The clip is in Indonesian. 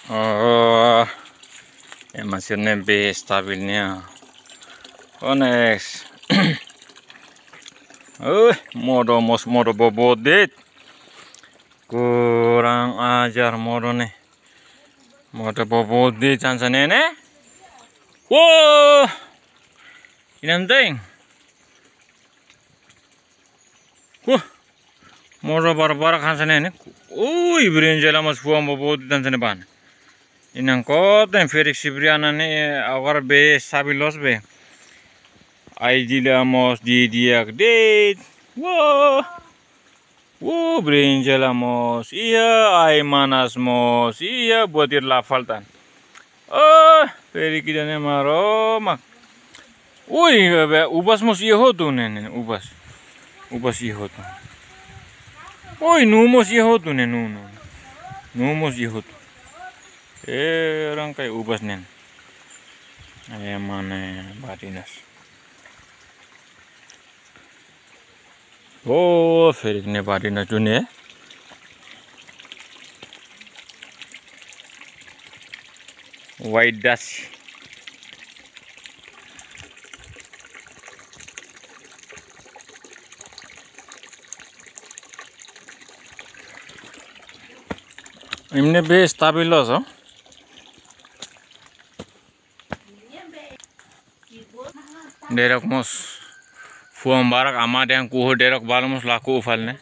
Oh, masih be stabilnya. Oh next. Modo bobodit. Kurang ajar modo nih. Modo bobodit jangan nene. Wow, ini penting. Wah, modo barbar kan nene. Berinjela mas fuam bobodit jangan ban. Inang kota yang Felix Cipriana nih agar be stabilos be. Aidilamos dia update. Wow, berinjelamos. Iya, aymanasmos. Iya, buatir la faltan. Oh, peri kita nih maromak. Ubas mos iya hotu nih, ubas iya hotu. Numos iya hotu nih, numos iya hotu. Orang kayak ubas nih. Mana batinas. Oh, Felix ne batinas dunia. White dust. Ini be stabilos oh. Derek mos fuam barak ama yang kuho derek balamos laku ufal ne.